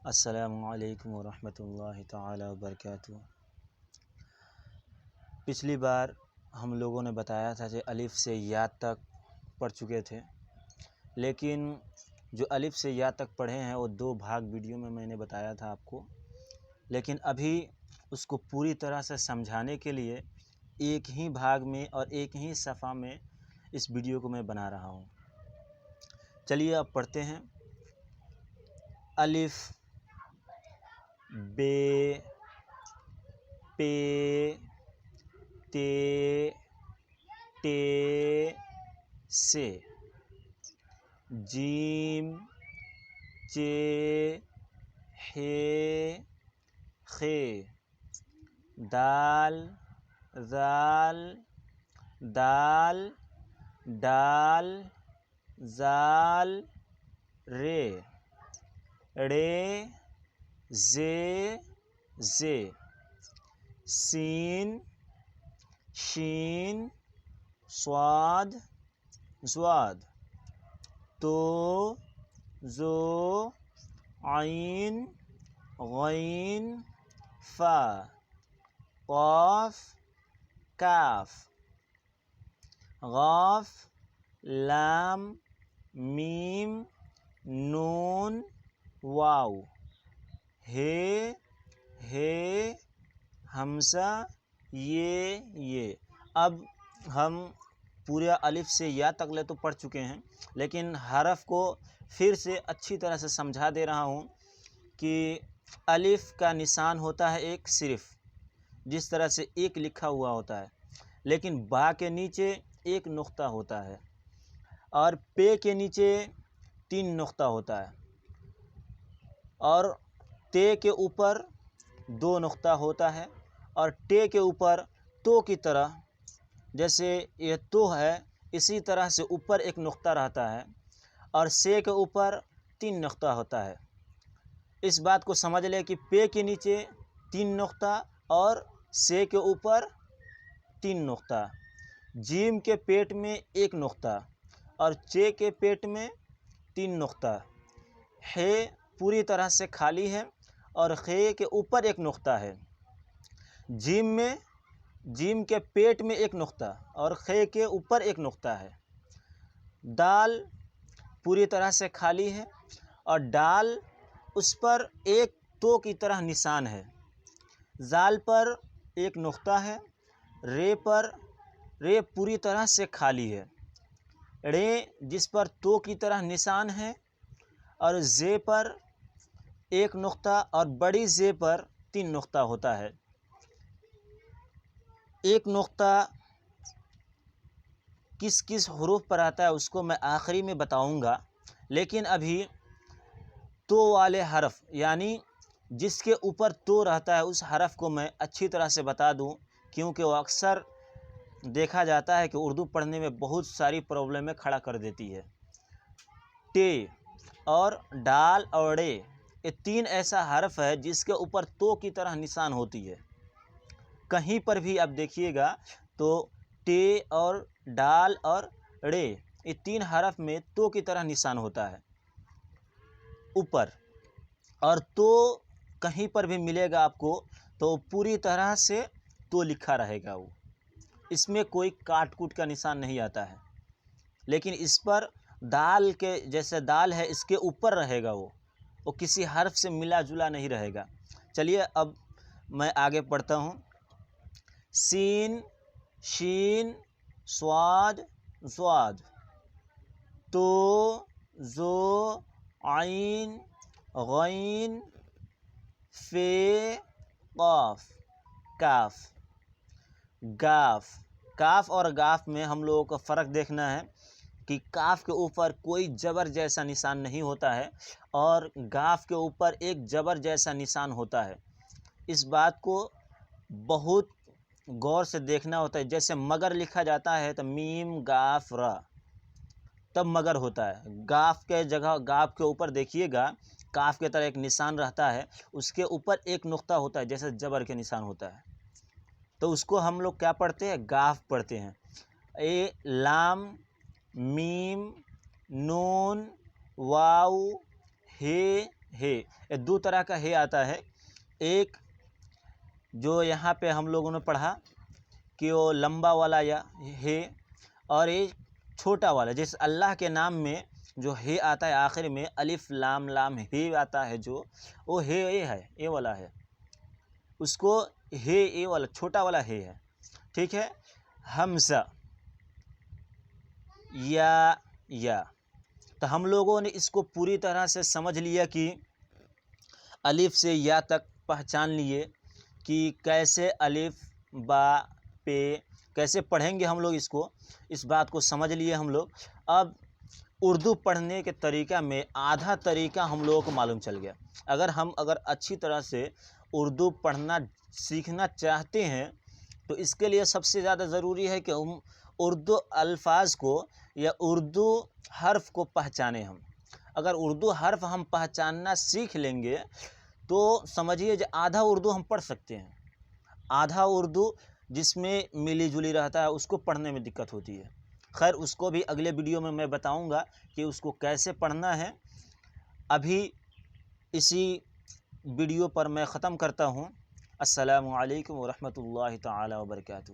السلام علیکم ورحمۃ اللہ تعالی وبرکاتہ۔ پچھلی بار ہم لوگوں نے بتایا تھا کہ الف سے یا تک پڑھ چکے تھے، لیکن جو الف سے یا تک پڑھے ہیں وہ 2 بھاگ ویڈیو میں نے بتایا تھا آپ کو، لیکن ابھی اس کو پوری طرح سے سمجھانے کے لیے ایک ہی بھاگ میں اور ایک ہی صفحہ میں اس ویڈیو کو میں بنا رہا ہوں۔ چلیے اب پڑھتے ہیں۔ الف، بے، پے، تے، ٹے، سے، جیم، چے، ہے، خے، دال، ذال، دال، ڈال، زال، رے، ڑے، زے، زے، سین، شین، صاد، ضاد، تو، زو، عین، غین، فا، قاف، کاف، غاف، لام، میم، نون، واو، ہے، ہمزہ، یہ۔ اب ہم پورے الف سے یا تک لے تو پڑھ چکے ہیں، لیکن حرف کو پھر سے اچھی طرح سے سمجھا دے رہا ہوں کہ الف کا نشان ہوتا ہے ایک صرف، جس طرح سے ایک لکھا ہوا ہوتا ہے، لیکن با کے نیچے ایک نقطہ ہوتا ہے، اور پے کے نیچے 3 نقطہ ہوتا ہے، اور تے کے اوپر 2 نقطہ ہوتا ہے، اور ٹے کے اوپر تو کی طرح، جیسے یہ تو ہے اسی طرح سے اوپر ایک نقطہ رہتا ہے، اور سے کے اوپر 3 نقطہ ہوتا ہے۔ اس بات کو سمجھ لے کہ پے کے نیچے 3 نقطہ اور سے کے اوپر 3 نقطہ، جیم کے پیٹ میں 1 نقطہ اور چے کے پیٹ میں 3 نقطہ، ہے پوری طرح سے خالی ہے اور خے کے اوپر 1 نقطہ ہے، جیم کے پیٹ میں 1 نقطہ اور خے کے اوپر 1 نقطہ ہے، دال پوری طرح سے خالی ہے اور ڈال اس پر ایک تو کی طرح نشان ہے، زال پر 1 نقطہ ہے، رے پوری طرح سے خالی ہے، ڑے جس پر تو کی طرح نشان ہے، اور زے پر 1 نقطہ اور بڑی زے پر 3 نقطہ ہوتا ہے۔ 1 نقطہ کس حروف پر آتا ہے اس کو میں آخری میں بتاؤں گا، لیکن ابھی تو والے حرف یعنی جس کے اوپر تو رہتا ہے اس حرف کو میں اچھی طرح سے بتا دوں، کیونکہ وہ اکثر دیکھا جاتا ہے کہ اردو پڑھنے میں بہت ساری پرابلمیں کھڑا کر دیتی ہے۔ ٹے اور ڈال اور ڑے، یہ 3 ایسا حرف ہے جس کے اوپر تو کی طرح نشان ہوتی ہے۔ کہیں پر بھی آپ دیکھیے گا تو ٹے اور ڈال اور ڑے، یہ 3 حرف میں تو کی طرح نشان ہوتا ہے اوپر، اور تو کہیں پر بھی ملے گا آپ کو تو پوری طرح سے تو لکھا رہے گا، وہ اس میں کوئی کاٹ کوٹ کا نشان نہیں آتا ہے، لیکن اس پر دال کے جیسے دال ہے اس کے اوپر رہے گا، وہ کسی حرف سے ملا جلا نہیں رہے گا۔ چلیے اب میں آگے پڑھتا ہوں۔ سین، شین، صاد، ضاد، تو، زو، عین، غین، فے، قاف، کاف، گاف۔ کاف اور گاف میں ہم لوگوں کو فرق دیکھنا ہے کہ کاف کے اوپر کوئی جبر جیسا نشان نہیں ہوتا ہے اور گاف کے اوپر ایک جبر جیسا نشان ہوتا ہے۔ اس بات کو بہت غور سے دیکھنا ہوتا ہے، جیسے مگر لکھا جاتا ہے تو میم گاف را، تب مگر ہوتا ہے، گاف کے جگہ گاف کے اوپر دیکھیے گا کاف کے طرح ایک نشان رہتا ہے، اس کے اوپر 1 نقطہ ہوتا ہے جیسے جبر کے نشان ہوتا ہے، تو اس کو ہم لوگ کیا پڑھتے ہیں؟ گاف پڑھتے ہیں۔ لام، میم، نون، واو، ہے، ہے، یہ دو طرح کا ہے آتا ہے۔ ایک جو یہاں پہ ہم لوگوں نے پڑھا کہ وہ لمبا والا یا ہے، اور ایک چھوٹا والا، جیسے اللہ کے نام میں جو ہے آتا ہے آخر میں الف لام لام ہے آتا ہے، جو وہ ہے یہ والا ہے، اس کو ہے یہ والا چھوٹا والا ہے۔ ٹھیک ہے، حمزہ یا تو ہم لوگوں نے اس کو پوری طرح سے سمجھ لیا کہ الف سے یا تک پہچان لیے کہ کیسے الف با پے کیسے پڑھیں گے ہم لوگ، اس بات کو سمجھ لیے ہم لوگ۔ اب اردو پڑھنے کے طریقہ میں آدھا طریقہ ہم لوگوں کو معلوم چل گیا۔ اگر اچھی طرح سے اردو پڑھنا سیکھنا چاہتے ہیں تو اس کے لیے سب سے زیادہ ضروری ہے کہ ہم اردو الفاظ کو یا اردو حرف کو پہچانیں۔ اگر اردو حرف ہم پہچاننا سیکھ لیں گے تو سمجھیے جو آدھا اردو ہم پڑھ سکتے ہیں۔ آدھا اردو جس میں ملی جلی رہتا ہے اس کو پڑھنے میں دقت ہوتی ہے۔ خیر اس کو بھی اگلے ویڈیو میں بتاؤں گا کہ اس کو کیسے پڑھنا ہے۔ ابھی اسی ویڈیو پر میں ختم کرتا ہوں۔ السلام علیکم ورحمۃ اللہ تعالی وبرکاتہ۔